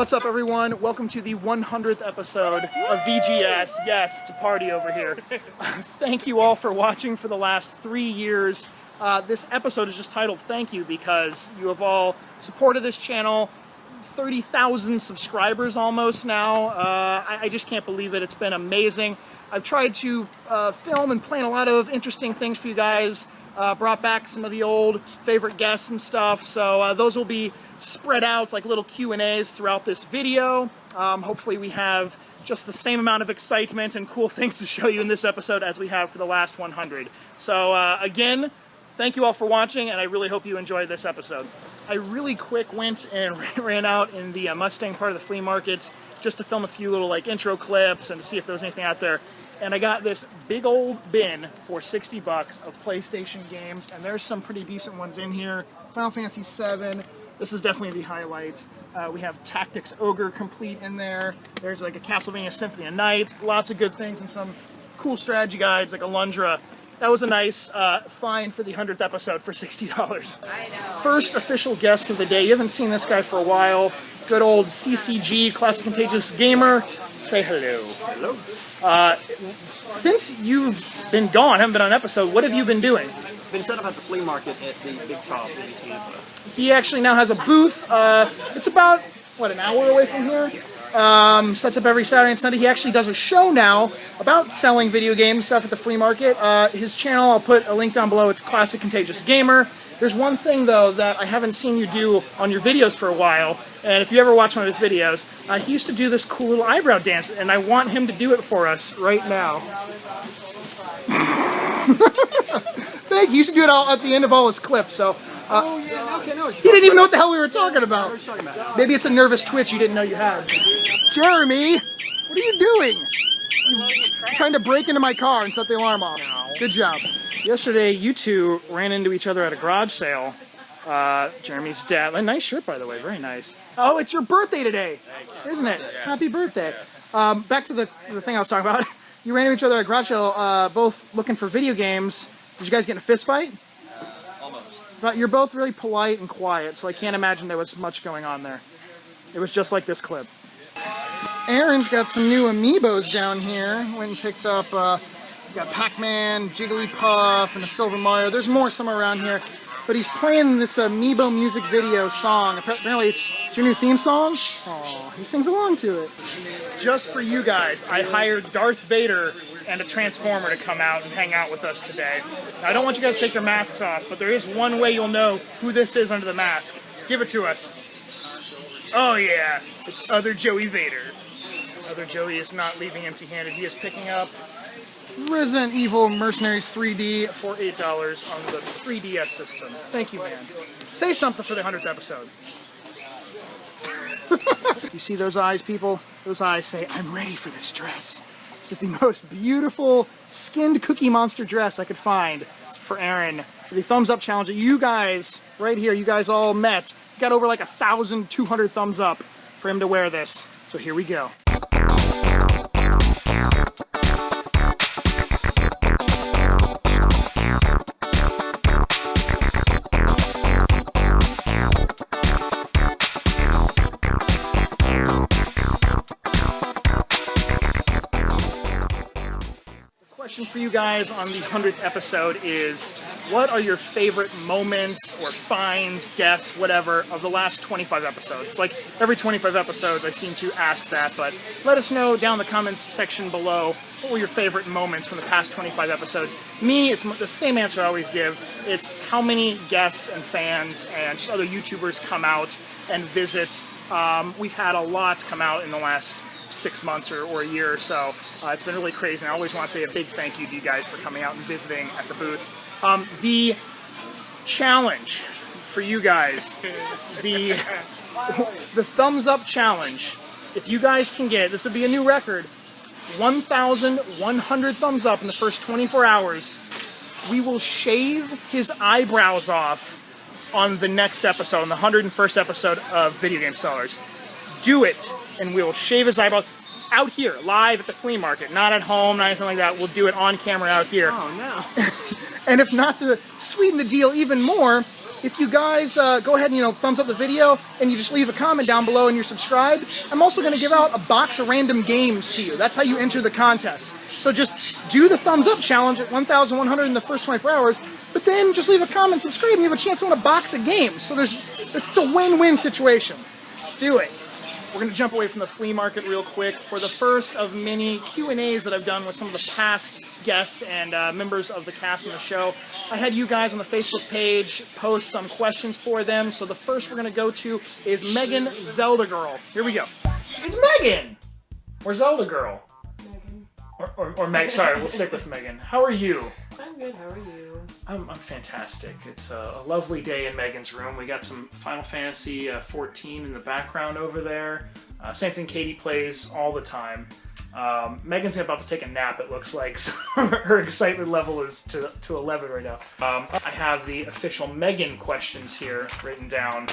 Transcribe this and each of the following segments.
What's up, everyone? Welcome to the 100th episode of VGS. Yes, it's a party over here. Thank you all for watching for the last 3 years. This episode is just titled Thank You because you have all supported this channel. 30,000 subscribers almost now. I just can't believe it. It's been amazing. I've tried to film and plan a lot of interesting things for you guys. Brought back some of the old favorite guests and stuff. So those will be spread out like little Q&As throughout this video. Hopefully we have just the same amount of excitement and cool things to show you in this episode as we have for the last 100. So again, thank you all for watching, and I really hope you enjoyed this episode. I really quick went and ran out in the Mustang part of the flea market just to film a few little like intro clips and to see if there was anything out there. And I got this big old bin for 60 bucks of PlayStation games, and there's some pretty decent ones in here. Final Fantasy VII. This is definitely the highlight. We have Tactics Ogre complete in there. There's like a Castlevania Symphony of Nights. Lots of good things and some cool strategy guides like Alundra. That was a nice find for the 100th episode for $60. I know. First official guest of the day. You haven't seen this guy for a while. Good old CCG, Classic Contagious Gamer. Say hello. Hello. Since you've been gone, haven't been on an episode, what have you been doing? Been set up at the flea market at the Big Top in Tampa. He actually now has a booth. It's about, what, an hour away from here? Sets up every Saturday and Sunday. He actually does a show now about selling video game stuff at the flea market. His channel, I'll put a link down below. It's Classic Contagious Gamer. There's one thing, though, that I haven't seen you do on your videos for a while, and if you ever watch one of his videos, he used to do this cool little eyebrow dance, and I want him to do it for us right now. Thank you. He used to do it all at the end of all his clips, so... Oh, yeah, okay, no. He didn't even know what the hell we were talking about. What are you talking about? Maybe it's a nervous twitch you didn't know you had. Jeremy, what are you doing? You're trying to break into my car and set the alarm off. Good job. Yesterday, you two ran into each other at a garage sale. Jeremy's dad. A nice shirt, by the way. Very nice. Oh, it's your birthday today, isn't it? Yes. Happy birthday. Back to the thing I was talking about. You ran into each other at a garage sale, both looking for video games. Did you guys get in a fist fight? But you're both really polite and quiet, so I can't imagine there was much going on there. It was just like this clip. Aaron's got some new amiibos down here. Went and picked up, you got Pac-Man, Jigglypuff, and the Silver Mario. There's more somewhere around here. But he's playing this amiibo music video song. Apparently it's your new theme song. Aw, he sings along to it. Just for you guys, I hired Darth Vader and a Transformer to come out and hang out with us today. Now, I don't want you guys to take your masks off, but there is one way you'll know who this is under the mask. Give it to us. Oh yeah, it's Other Joey Vader. Other Joey is not leaving empty-handed. He is picking up Resident Evil Mercenaries 3D for $8 on the 3DS system. Thank you, man. Say something for the 100th episode. You see those eyes, people? Those eyes say, I'm ready for this dress. This is the most beautiful skinned Cookie Monster dress I could find for Aaron for the thumbs up challenge that you guys, right here, you guys all met. Got over like 1,200 thumbs up for him to wear this. So here we go. Question for you guys on the 100th episode is, what are your favorite moments or finds, guests, whatever, of the last 25 episodes? Like, every 25 episodes I seem to ask that, but let us know down in the comments section below, what were your favorite moments from the past 25 episodes? Me, it's the same answer I always give. It's how many guests and fans and just other YouTubers come out and visit. We've had a lot come out in the last 6 months or a year or so. It's been really crazy, and I always want to say a big thank you to you guys for coming out and visiting at the booth. The challenge for you guys, the thumbs up challenge, if you guys can get, this would be a new record, 1,100 thumbs up in the first 24 hours, we will shave his eyebrows off on the next episode, on the 101st episode of Video Game Sellers. Do it, and we will shave his eyebrows out here, live at the flea market, not at home, not anything like that. We'll do it on camera out here. Oh, no. And if not, to sweeten the deal even more, if you guys go ahead and thumbs up the video and you just leave a comment down below and you're subscribed, I'm also going to give out a box of random games to you. That's how you enter the contest. So just do the thumbs up challenge at 1,100 in the first 24 hours, but then just leave a comment, subscribe, and you have a chance to win a box of games. So it's a win-win situation. Do it. We're going to jump away from the flea market real quick for the first of many Q&As that I've done with some of the past guests and members of the cast on the show. I had you guys on the Facebook page post some questions for them. So the first we're going to go to is Megan Zelda Girl. Here we go. It's Megan! Or Zelda Girl. Megan. Or Meg. Sorry, we'll stick with Megan. How are you? I'm good. How are you? I'm fantastic. It's a lovely day in Megan's room. We got some Final Fantasy 14 in the background over there. Same thing Katie plays all the time. Megan's about to take a nap, it looks like, so her excitement level is to 11 right now. I have the official Megan questions here written down.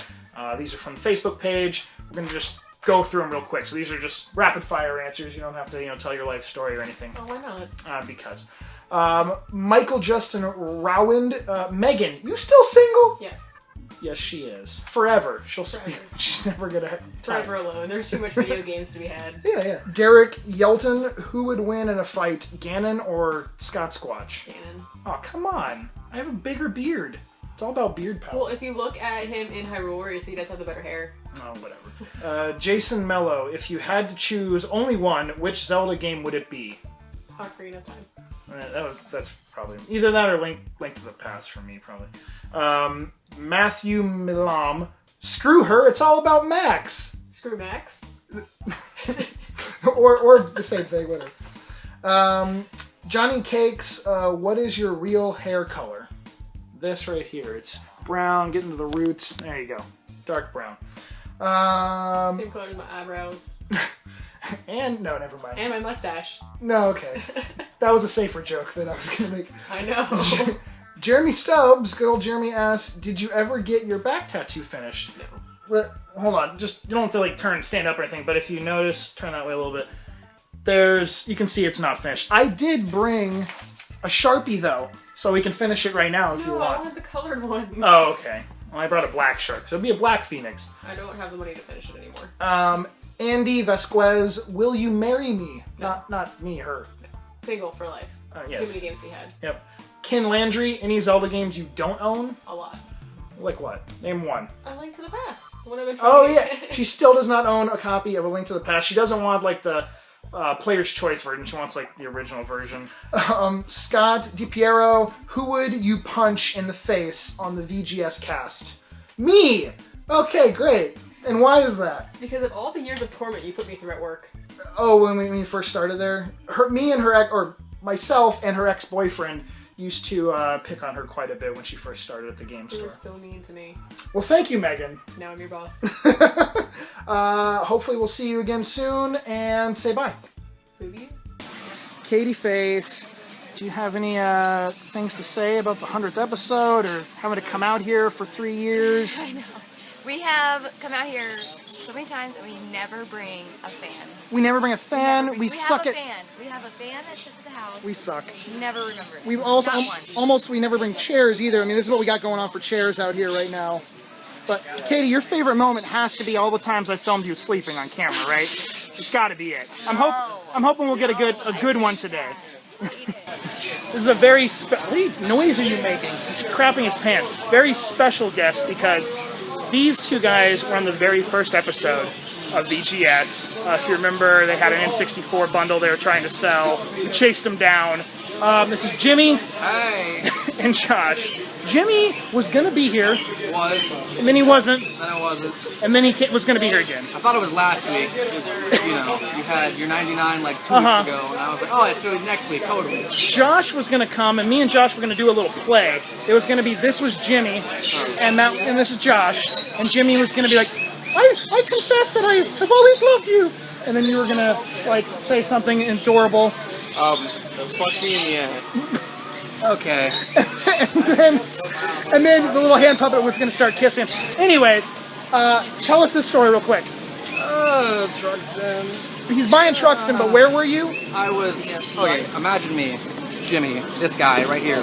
These are from the Facebook page. We're going to just go through them real quick. So these are just rapid fire answers. You don't have to tell your life story or anything. Oh, why not? Because. Michael Justin Rowand. Megan, you still single? Yes. Yes, she is. Forever. Forever. She's never gonna Forever alone. There's too much video games to be had. Yeah. Derek Yelton, who would win in a fight, Ganon or Scottsquatch? Ganon. Oh, come on. I have a bigger beard. It's all about beard power. Well, if you look at him in Hyrule Warriors, he does have the better hair. Oh, whatever. Jason Mello, if you had to choose only one, which Zelda game would it be? Ocarina of Time. That's probably either that or Link to the Past for me, probably. Matthew Milam, screw her, it's all about Max. Screw Max. or the same thing, whatever. Johnny Cakes, what is your real hair color? This right here. It's brown, getting to the roots. There you go. Dark brown. Same color as my eyebrows. And, no, never mind. And my mustache. No, okay. That was a safer joke that I was going to make. I know. Jeremy Stubbs, good old Jeremy asks, did you ever get your back tattoo finished? No. Well, hold on. You don't have to stand up or anything, but if you notice, turn that way a little bit. You can see it's not finished. I did bring a Sharpie, though, so we can finish it right now if you No, want. I wanted the colored ones. Oh, okay. Well, I brought a black shark, so it'll be a black phoenix. I don't have the money to finish it anymore. Andy Vasquez, will you marry me? No. Not me, her. Single for life. Yes. Too many games we had. Yep. Ken Landry, any Zelda games you don't own? A lot. Like what? Name one. A Link to the Past. One I've been Oh, trying to yeah. She still does not own a copy of A Link to the Past. She doesn't want, like, the Player's Choice version. She wants, like, the original version. Scott DiPiero, who would you punch in the face on the VGS cast? Me! Okay, great. And why is that? Because of all the years of torment you put me through at work. Oh, when we first started there? Myself and her ex-boyfriend used to pick on her quite a bit when she first started at the game You store. were so mean to me. Well, thank you, Megan. Now I'm your boss. Hopefully we'll see you again soon, and say bye. Boobies? Katie Face, do you have any things to say about the 100th episode, or having to come out here for 3 years? I know. We have come out here so many times and we never bring a fan. We never bring a fan. We suck at... We have a fan that sits at the house. We suck. Never remember it. We also Not once. almost we never bring chairs either. I mean, this is what we got going on for chairs out here right now. But Katie, your favorite moment has to be all the times I filmed you sleeping on camera, right? It's got to be it. I'm hoping we'll get a good one today. This is a very what noise are you making? He's crapping his pants. Very special guest because these two guys were on the very first episode of VGS. If you remember, they had an N64 bundle they were trying to sell. We chased them down. This is Jimmy. Hey. And Josh. Jimmy was going to be here. Was. And then he wasn't. Then I wasn't. And then he was going to be here again. I thought it was last week. You had your 99 like 2 weeks ago, and I was like, oh, it's doing next week, totally. Josh was going to come, and me and Josh were going to do a little play. It was going to be, this was Jimmy, and this is Josh, and Jimmy was going to be like, I confess that I have always loved you. And then you were going to, like, say something adorable. Fuck me in the ass. Okay. and then the little hand puppet was going to start kissing. Anyways, tell us this story real quick. Truxton. He's buying Truxton, but where were you? I was, okay, imagine me. Jimmy, this guy right here,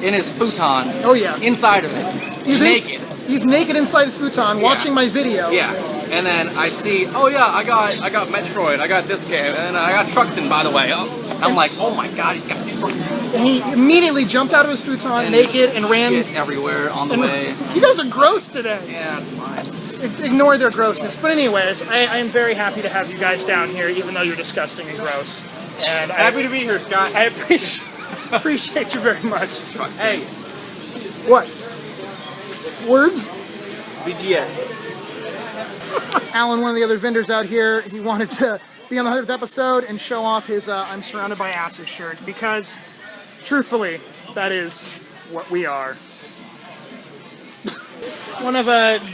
in his futon. Oh yeah. Inside of it. He's naked. He's naked inside his futon, watching my video. Yeah. And then I see, oh yeah, I got Metroid, I got this game, and I got Truxton, by the way. I'm like, oh my god, he's got Truxton. And he immediately jumped out of his futon, And naked, and ran shit everywhere on the way. You guys are gross today. Yeah, it's fine. Ignore their grossness. But anyways, I am very happy to have you guys down here, even though you're disgusting and gross. And Happy to be here, Scott. I appreciate you very much. Hey, What? Words? BGS. Alan, one of the other vendors out here, he wanted to be on the 100th episode and show off his I'm Surrounded by Asses shirt because, truthfully, that is what we are. One of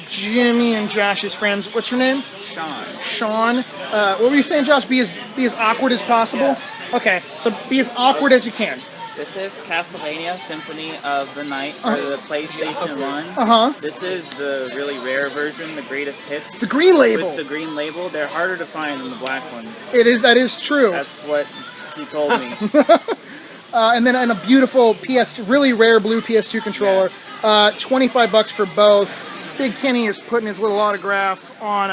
Jimmy and Josh's friends, what's your name? Sean. Sean. What were you saying, Josh? Be as awkward as possible? Yeah. Okay, so be as awkward as you can. This is Castlevania Symphony of the Night for the PlayStation 1. Uh-huh. This is the really rare version, the greatest hits. The green label. With the green label, they're harder to find than the black ones. That is true. That's what he told me. And then a beautiful really rare blue PS2 controller. $25 for both. Big Kenny is putting his little autograph on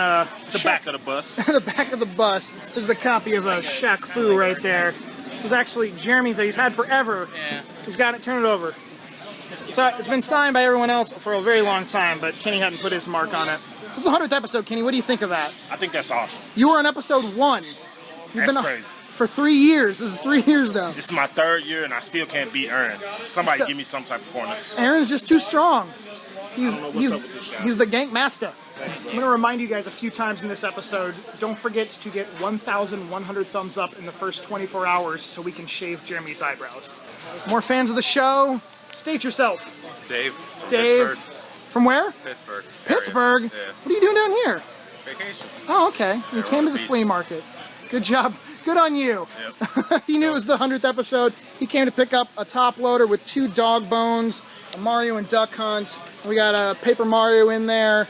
the back of the bus. the back of the bus. This is a copy of Shaq Fu right there. This is actually Jeremy's that he's had forever. Yeah. He's got it. Turn it over. It's been signed by everyone else for a very long time, but Kenny hadn't put his mark on it. This is the 100th episode, Kenny. What do you think of that? I think that's awesome. You were on episode 1. That's crazy. For 3 years. This is 3 years, though. This is my 3rd year, and I still can't beat Aaron. Somebody give me some type of corners. Aaron's just too strong. He's know what's up with this guy. he's the gank master. I'm going to remind you guys a few times in this episode, don't forget to get 1,100 thumbs up in the first 24 hours so we can shave Jeremy's eyebrows. More fans of the show, state yourself. Dave. From Dave. Pittsburgh. From where? Pittsburgh. Pittsburgh? Yeah. What are you doing down here? Vacation. Oh, okay. You Yeah, came on to the the beach. flea market. Good job. Good on you. Yep. He knew it was the 100th episode. He came to pick up a top loader with 2 dog bones, a Mario and Duck Hunt. We got a Paper Mario in there.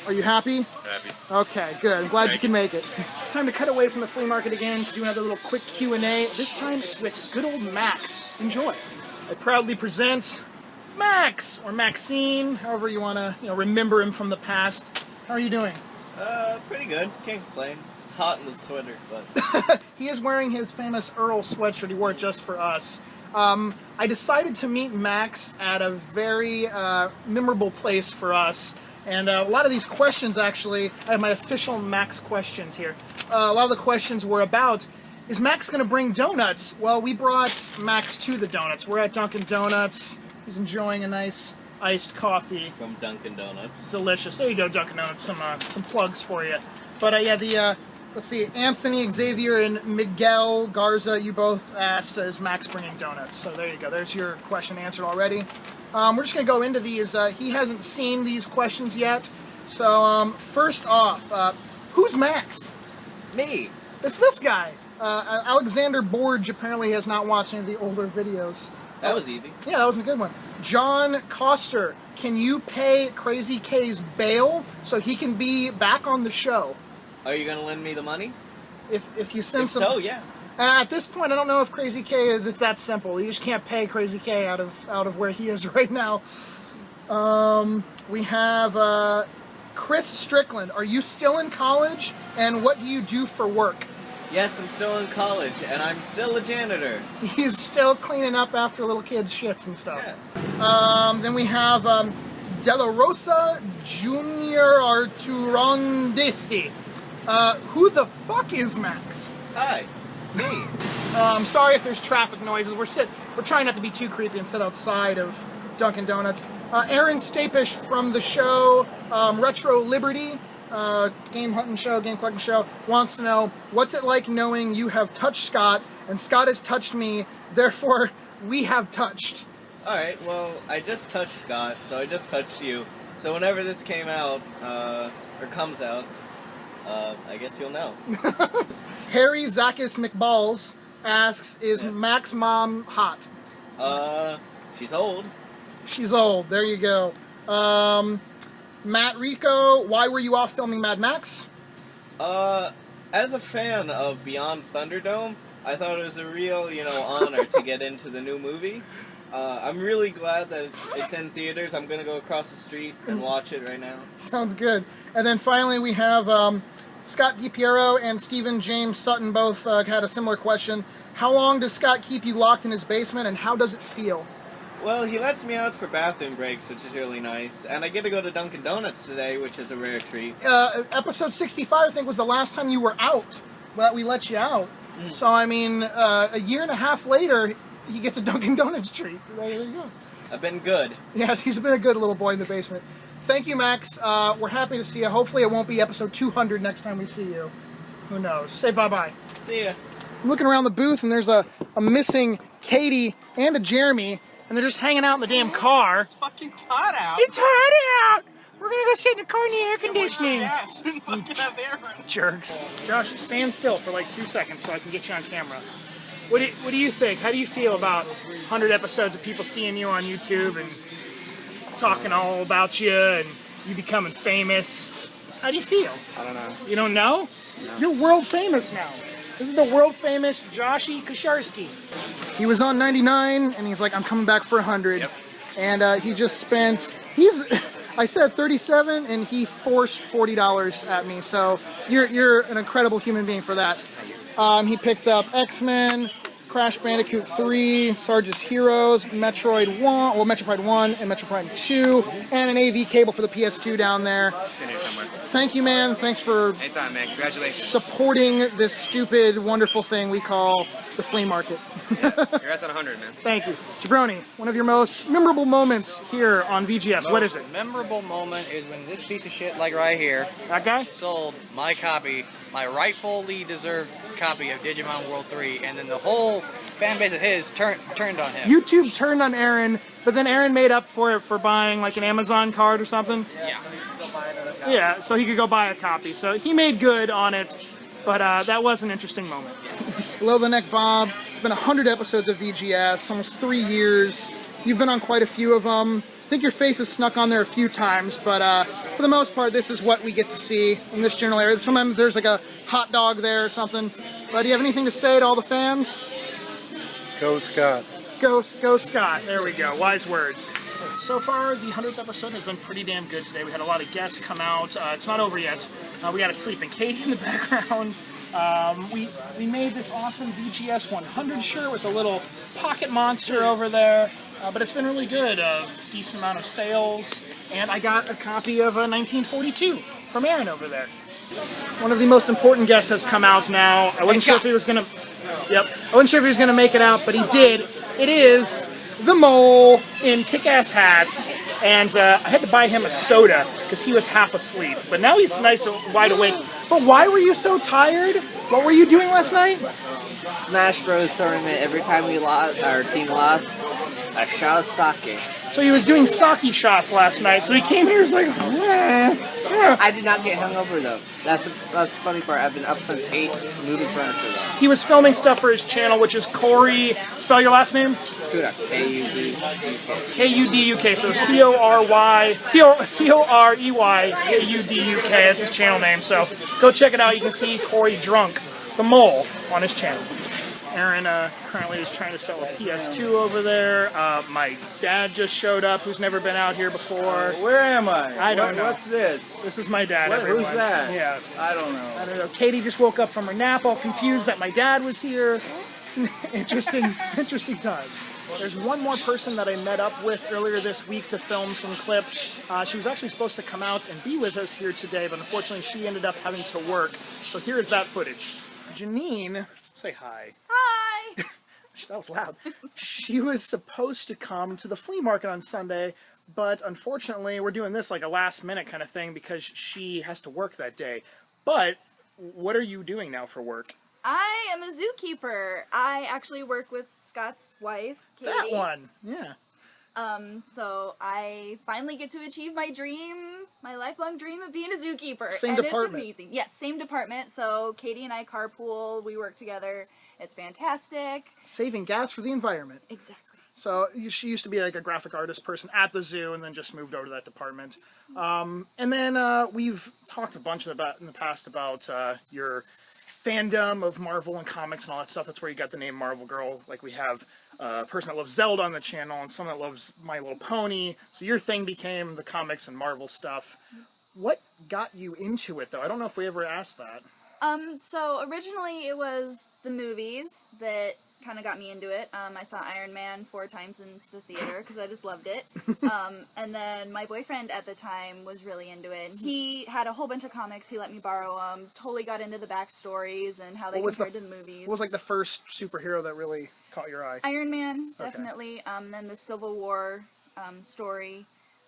Are you happy? Happy. Okay, good. I'm glad you Thank can make it. It's time to cut away from the flea market again to do another little quick Q&A. This time it's with good old Max. Enjoy. I proudly present Max, or Maxine, however you want to remember him from the past. How are you doing? Pretty good. Can't complain. It's hot in the sweater, but... He is wearing his famous Earl sweatshirt. He wore it just for us. I decided to meet Max at a very memorable place for us. And a lot of these questions, actually, I have my official Max questions here. A lot of the questions were about, is Max going to bring donuts? Well, we brought Max to the donuts. We're at Dunkin' Donuts. He's enjoying a nice iced coffee. From Dunkin' Donuts. Delicious. There you go, Dunkin' Donuts. Some plugs for you. But yeah, let's see. Anthony, Xavier, and Miguel Garza, you both asked, is Max bringing donuts? So there you go. There's your question answered already. We're just going to go into these. He hasn't seen these questions yet. So first off, who's Max? Me! It's this guy. Alexander Borge apparently has not watched any of the older videos. That was easy. Yeah, that was a good one. John Coster, can you pay Crazy K's bail so he can be back on the show? Are you gonna lend me the money? If you send If some... so, yeah. At this point, I don't know if Crazy K it's that simple. You just can't pay Crazy K out of where he is right now. We have Chris Strickland. Are you still in college? And what do you do for work? Yes, I'm still in college, and I'm still a janitor. He's still cleaning up after little kids' shits and stuff. Yeah. Then we have De La Rosa Junior Arturondesi. Who the fuck is Max? Hi. Me. I'm sorry if there's traffic noises. We're trying not to be too creepy and sit outside of Dunkin' Donuts. Aaron Stapish from the show Retro Liberty, game hunting show, game collecting show, wants to know, what's it like knowing you have touched Scott and Scott has touched me, therefore we have touched? Alright, well, I just touched Scott, so I just touched you. So whenever this came out, or comes out, I guess you'll know. Harry Zakis McBalls asks, is Mac's mom hot? She's old. She's old. There you go. Matt Rico, why were you off filming Mad Max? As a fan of Beyond Thunderdome, I thought it was a real, honor to get into the new movie. I'm really glad that it's in theaters. I'm gonna go across the street and watch it right now. Sounds good. And then finally we have Scott DiPiero and Stephen James Sutton both had a similar question. How long does Scott keep you locked in his basement, and how does it feel? Well, he lets me out for bathroom breaks, which is really nice. And I get to go to Dunkin' Donuts today, which is a rare treat. Episode 65, I think, was the last time you were out, that we let you out. So, I mean, a year and a half later, he gets a Dunkin' Donuts treat. There you go. I've been good. Yeah, he's been a good little boy in the basement. Thank you, Max. We're happy to see you. Hopefully it won't be episode 200 next time we see you. Who knows? Say bye-bye. See ya. I'm looking around the booth, and there's a missing Katie and a Jeremy, and they're just hanging out in the damn car. It's fucking hot out. It's hot out! We're gonna go sit in the car in the air conditioning. Yes, and fucking have air in it. Jerks. Josh, stand still for like 2 seconds so I can get you on camera. What do you think? How do you feel about 100 episodes of people seeing you on YouTube and talking all about you and you becoming famous? How do you feel? I don't know. You don't know? No. You're world famous now. This is the world famous Joshy Kosharski. He was on 99 and he's like, I'm coming back for 100. Yep. And he just spent, I said 37 and he forced $40 at me. So you're an incredible human being for that. He picked up X-Men, Crash Bandicoot 3, Sarge's Heroes, Metroid 1, well, Metroid 1 and Metroid Prime 2, and an AV cable for the PS2 down there. Thank you, man. Thanks for Anytime, man. Congratulations. supporting this stupid, wonderful thing we call the flea market. Congrats on 100, man. Thank you. Jabroni, one of your most memorable moments here on VGS. What is it? Memorable moment is when this piece of shit, like right here, That guy? sold my copy, my rightfully deserved copy of Digimon World 3, and then the whole fan base of his turned on him. YouTube turned on Aaron, but then Aaron made up for it for buying like an Amazon card or something. Yeah. Yeah, so he could go buy a copy. So he made good on it, but that was an interesting moment. Below the Neck Bob, it's been 100 episodes of VGS, almost 3 years. You've been on quite a few of them. I think your face has snuck on there a few times, but for the most part, this is what we get to see in this general area. Sometimes there's like a hot dog there or something. But do you have anything to say to all the fans? Go Scott. Go Scott. There we go. Wise words. So far, the 100th episode has been pretty damn good today. We had a lot of guests come out. It's not over yet. We got a sleeping Katie in the background. We made this awesome VGS 100 shirt with a little pocket monster over there. But it's been really good. Decent amount of sales. And I got a copy of 1942 from Aaron over there. One of the most important guests has come out now. I wasn't sure if he was gonna. Yep. I wasn't sure if he was gonna make it out, but he did. It is the mole in kick-ass hats, and I had to buy him a soda because he was half asleep. But now he's nice and wide awake. But why were you so tired? What were you doing last night? Smash Bros. Tournament. Every time we lost, our team lost, a shot of sake. So he was doing sake shots last night. So he came here, he's like, I did not get hungover though. That's the funny part. I've been up since 8 moving furniture though. He was filming stuff for his channel, which is Corey. Spell your last name? Kuda. K-U-D-U-K. K-U-D-U-K. So C-O-R-E-Y-K-U-D-U-K. That's his channel name. So go check it out. You can see Corey drunk, the mole, on his channel. Aaron currently is trying to sell a PS2 over there. My dad just showed up, who's never been out here before. Where am I? I don't know. What's this? This is my dad, everyone. Who's that? Yeah. I don't know. I don't know. Katie just woke up from her nap, all confused that my dad was here. It's an interesting time. There's one more person that I met up with earlier this week to film some clips. She was actually supposed to come out and be with us here today, but unfortunately she ended up having to work. So here is that footage. Janine, say hi. Hi! That was loud. She was supposed to come to the flea market on Sunday, but unfortunately we're doing this like a last minute kind of thing because she has to work that day. But what are you doing now for work? I am a zookeeper. I actually work with Scott's wife, Katie. That one, yeah. So I finally get to achieve my dream, my lifelong dream of being a zookeeper. Same department. It's amazing. Yes, same department. So Katie and I carpool. We work together. It's fantastic. Saving gas for the environment. Exactly. So she used to be like a graphic artist person at the zoo and then just moved over to that department. And then we've talked a bunch about in the past about your fandom of Marvel and comics and all that stuff. That's where you got the name Marvel Girl. Like we have a person that loves Zelda on the channel and someone that loves My Little Pony. So your thing became the comics and Marvel stuff. What got you into it, though? I don't know if we ever asked that. So originally it was the movies that kind of got me into it. I saw Iron Man 4 times in the theater because I just loved it. And then my boyfriend at the time was really into it. And he had a whole bunch of comics. He let me borrow them. Totally got into the backstories and how they compared to the movies. What was like the first superhero that really caught your eye? Iron Man, definitely. Then the Civil War story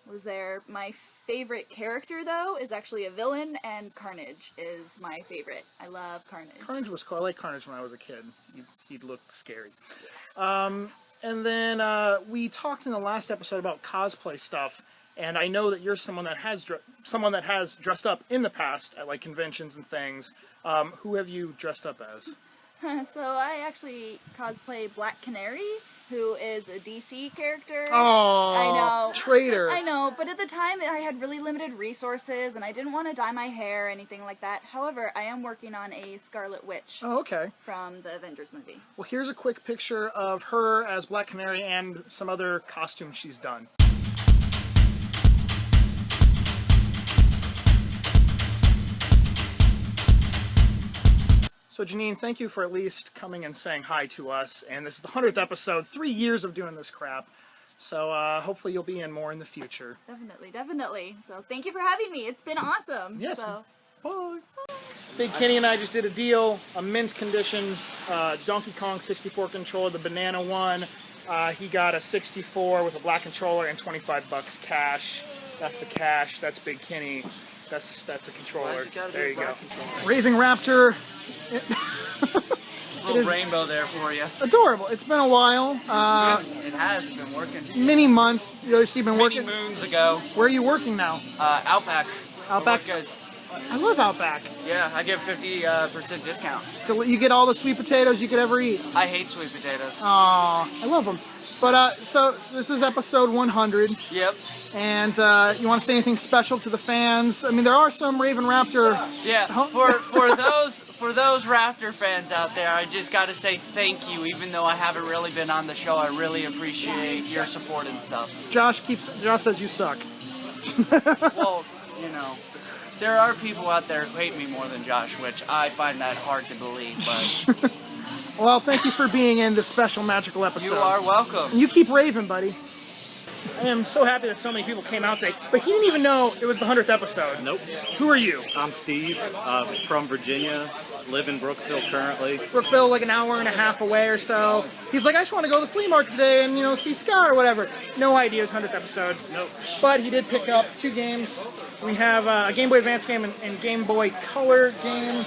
was there. My favorite character, though, is actually a villain, and Carnage is my favorite. I love Carnage. Carnage was cool. I liked Carnage when I was a kid. He'd look scary. And then we talked in the last episode about cosplay stuff, and I know that you're someone that has dressed up in the past at like conventions and things. Who have you dressed up as? So I actually cosplay Black Canary, who is a DC character. Oh, I know. Traitor. I know, but at the time I had really limited resources and I didn't want to dye my hair or anything like that. However, I am working on a Scarlet Witch. Oh, okay. From the Avengers movie. Well, here's a quick picture of her as Black Canary and some other costumes she's done. So Janine, thank you for at least coming and saying hi to us. And this is the 100th episode, 3 years of doing this crap. So hopefully you'll be in more in the future. Definitely, definitely. So thank you for having me. It's been awesome. Yes. So. Bye. Big Kenny and I just did a deal, a mint condition Donkey Kong 64 controller, the banana one. He got a 64 with a black controller and 25 bucks cash. That's the cash. That's Big Kenny. That's a controller. There you go. Raving Raptor. Little rainbow there for you. Adorable. It's been a while. It has been working. Many months. You've been working. Many moons ago. Where are you working now? Outback. Outback. I love Outback. Yeah, I give 50% discount. So you get all the sweet potatoes you could ever eat. I hate sweet potatoes. Aw, I love them. But so this is episode 100. Yep. And you want to say anything special to the fans? I mean, there are some Raven Raptor. Yeah. For those Raptor fans out there, I just got to say thank you. Even though I haven't really been on the show, I really appreciate your support and stuff. Josh says you suck. Well, you know, there are people out there who hate me more than Josh, which I find that hard to believe. But well, thank you for being in this special magical episode. You are welcome. And you keep raving, buddy. I am so happy that so many people came out today, but he didn't even know it was the 100th episode. Nope. Who are you? I'm Steve, from Virginia, live in Brooksville currently. Brookville, like an hour and a half away or so. He's like, I just want to go to the flea market today and, see Scott or whatever. No idea it was 100th episode. Nope. But he did pick up 2 games. We have a Game Boy Advance game and Game Boy Color game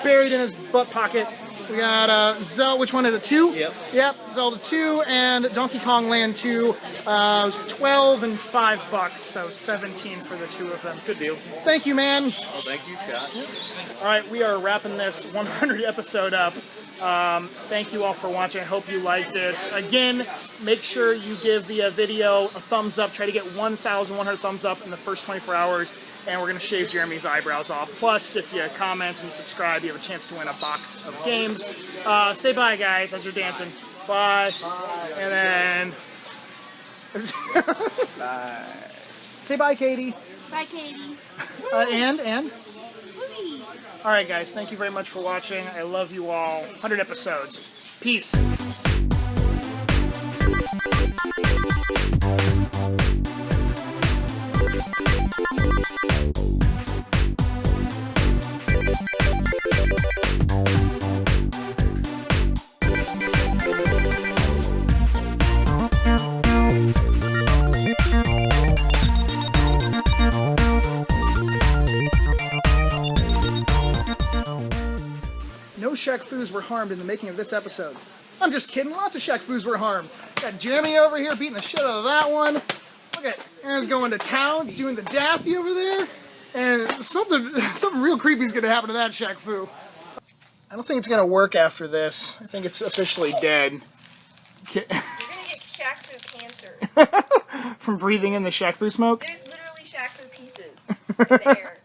buried in his butt pocket. We got Zelda, which one is it, 2? Yep. Yep, Zelda 2 and Donkey Kong Land 2. It was 12 and $5, so 17 for the 2 of them. Good deal. Thank you, man. Well, thank you, Scott. All right, we are wrapping this 100 episode up. Thank you all for watching. I hope you liked it. Again, make sure you give the video a thumbs up. Try to get 1,100 thumbs up in the first 24 hours. And we're going to shave Jeremy's eyebrows off. Plus, if you comment and subscribe, you have a chance to win a box of games. Say bye, guys, as you're dancing. Bye. Bye. And then... Bye. Say bye, Katie. Bye, Katie. And? All right, guys, thank you very much for watching. I love you all. 100 episodes. Peace. No Shaq Foos were harmed in the making of this episode. I'm just kidding, lots of Shaq Foos were harmed. Got Jeremy over here beating the shit out of that one. Look at Aaron's going to town, doing the daffy over there. And something real creepy is going to happen to that Shaq Fu. I don't think it's going to work after this. I think it's officially dead. You're going to get Shaq Fu cancer. From breathing in the Shaq Fu smoke? There's literally Shaq Fu pieces in the air.